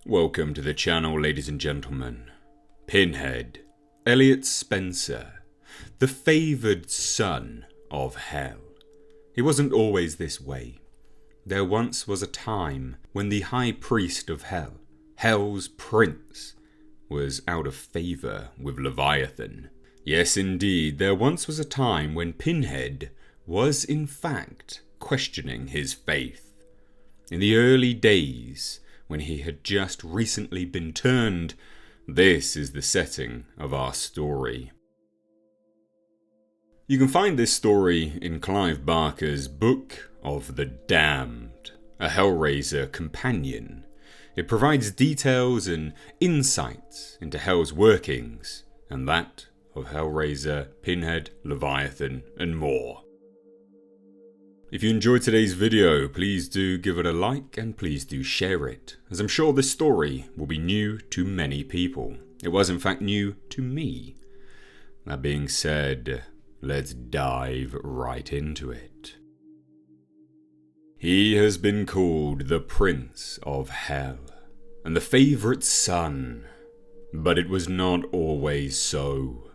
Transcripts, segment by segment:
Welcome to the channel, ladies and gentlemen. Pinhead, Elliot Spencer, the favoured son of Hell. He wasn't always this way. There once was a time when the High Priest of Hell, Hell's Prince, was out of favour with Leviathan. Yes, indeed, there once was a time when Pinhead was in fact questioning his faith. In the early days, when he had just recently been turned, this is the setting of our story. You can find this story in Clive Barker's Book of the Damned, a HELLRAISER companion. It provides details and insights into Hell's workings, and that of HELLRAISER, Pinhead, Leviathan, and more. If you enjoyed today's video, please do give it a like and please do share it, as I'm sure this story will be new to many people. It was in fact new to me. That being said, let's dive right into it. He has been called the Prince of Hell and the favourite son, but it was not always so.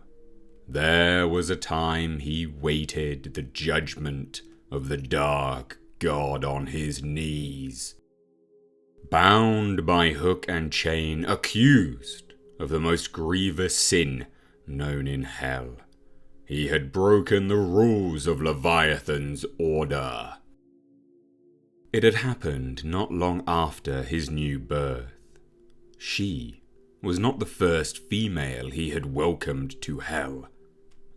There was a time he waited the judgment of the dark god on his knees, bound by hook and chain, accused of the most grievous sin known in hell. He had broken the rules of Leviathan's order. It had happened not long after his new birth. She was not the first female he had welcomed to hell,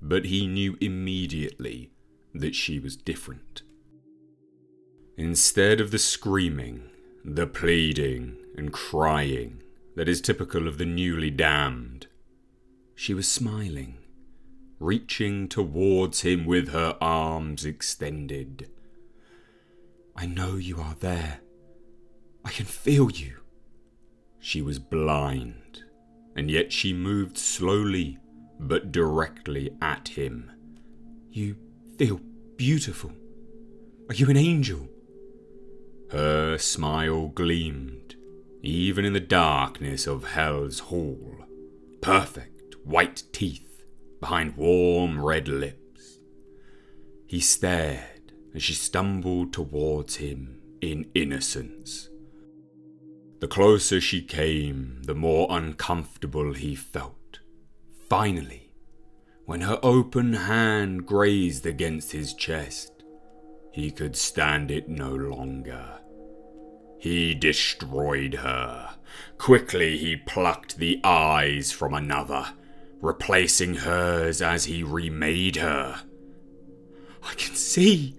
but he knew immediately that she was different. Instead of the screaming, the pleading and crying that is typical of the newly damned, she was smiling, reaching towards him with her arms extended. "I know you are there. I can feel you." She was blind, and yet she moved slowly but directly at him. "You feel beautiful. Are you an angel?" Her smile gleamed, even in the darkness of Hell's hall. Perfect white teeth behind warm red lips. He stared as she stumbled towards him in innocence. The closer she came, the more uncomfortable he felt. Finally, when her open hand grazed against his chest, he could stand it no longer. He destroyed her. Quickly he plucked the eyes from another, replacing hers as he remade her. "I can see,"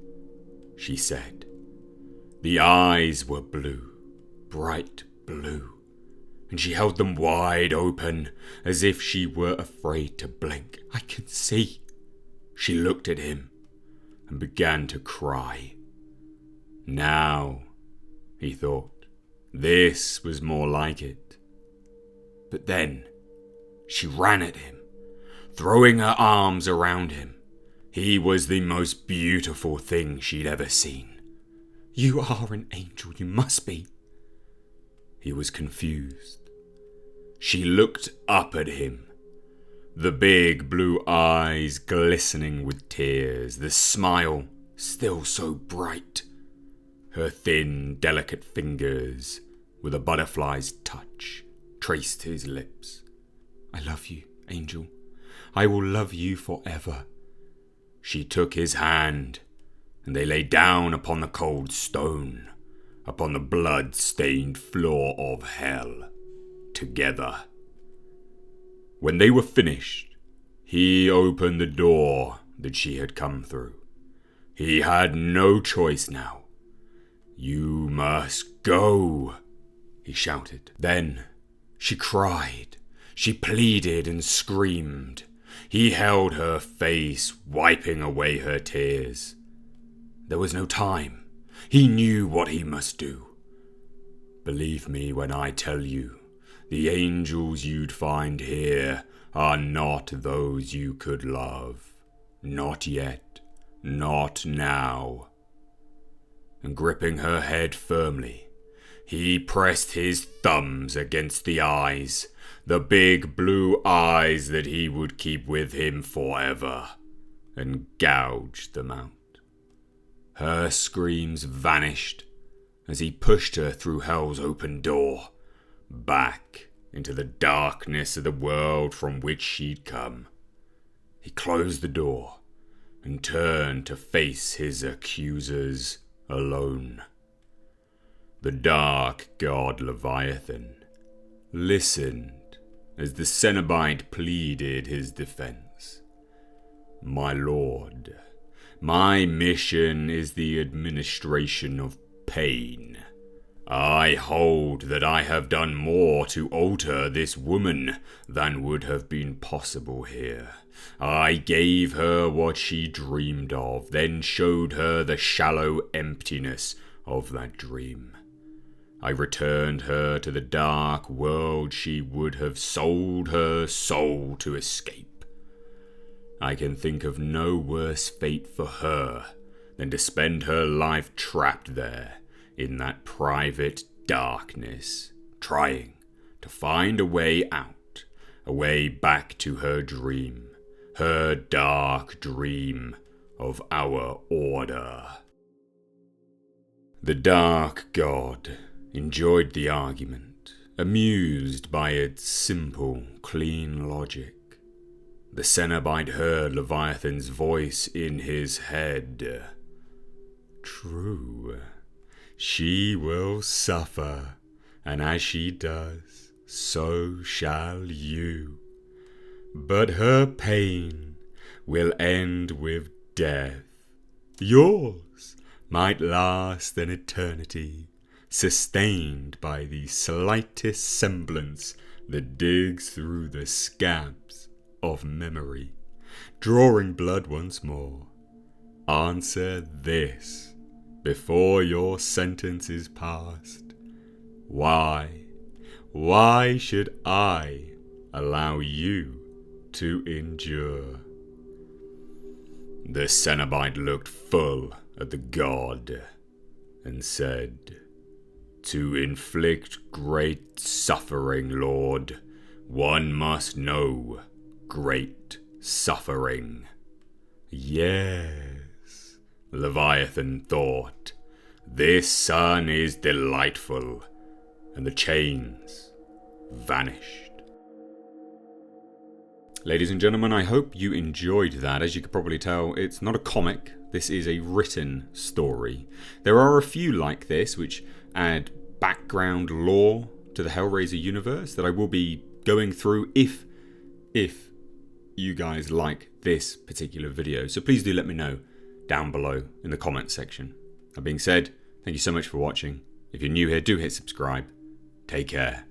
she said. The eyes were blue, bright blue, and she held them wide open, as if she were afraid to blink. "I can see." She looked at him and began to cry. Now, he thought, this was more like it. But then, she ran at him, throwing her arms around him. He was the most beautiful thing she'd ever seen. "You are an angel, you must be." He was confused. She looked up at him, the big blue eyes glistening with tears, the smile still so bright. Her thin, delicate fingers, with a butterfly's touch, traced his lips. "I love you, angel. I will love you forever." She took his hand, and they lay down upon the cold stone, upon the blood-stained floor of hell, together. When they were finished, he opened the door that she had come through. He had no choice now. "You must go," he shouted. Then she cried, she pleaded and screamed. He held her face, wiping away her tears. There was no time. He knew what he must do. "Believe me when I tell you, the angels you'd find here are not those you could love. Not yet. Not now." And gripping her head firmly, he pressed his thumbs against the eyes, the big blue eyes that he would keep with him forever, and gouged them out. Her screams vanished as he pushed her through hell's open door, back into the darkness of the world from which she'd come. He closed the door and turned to face his accusers alone. The dark god Leviathan listened as the Cenobite pleaded his defense. "My lord, my mission is the administration of pain. I hold that I have done more to alter this woman than would have been possible here. I gave her what she dreamed of, then showed her the shallow emptiness of that dream. I returned her to the dark world she would have sold her soul to escape. I can think of no worse fate for her than to spend her life trapped there in that private darkness, trying to find a way out, a way back to her dream, her dark dream of our order." The dark god enjoyed the argument, amused by its simple, clean logic. The Cenobite heard Leviathan's voice in his head. "True, she will suffer, and as she does, so shall you. But her pain will end with death. Yours might last an eternity, sustained by the slightest semblance that digs through the scabs of memory, drawing blood once more. Answer this before your sentence is passed. Why should I allow you to endure?" The Cenobite looked full at the god and said, "To inflict great suffering, Lord, one must know great suffering." "Yes," Leviathan thought, "this sun is delightful," and the chains vanished. Ladies and gentlemen, I hope you enjoyed that. As you could probably tell, it's not a comic. This is a written story. There are a few like this which add background lore to the HELLRAISER universe that I will be going through if you guys like this particular video. So please do let me know down below in the comments section. That being said, thank you so much for watching. If you're new here, do hit subscribe. Take care.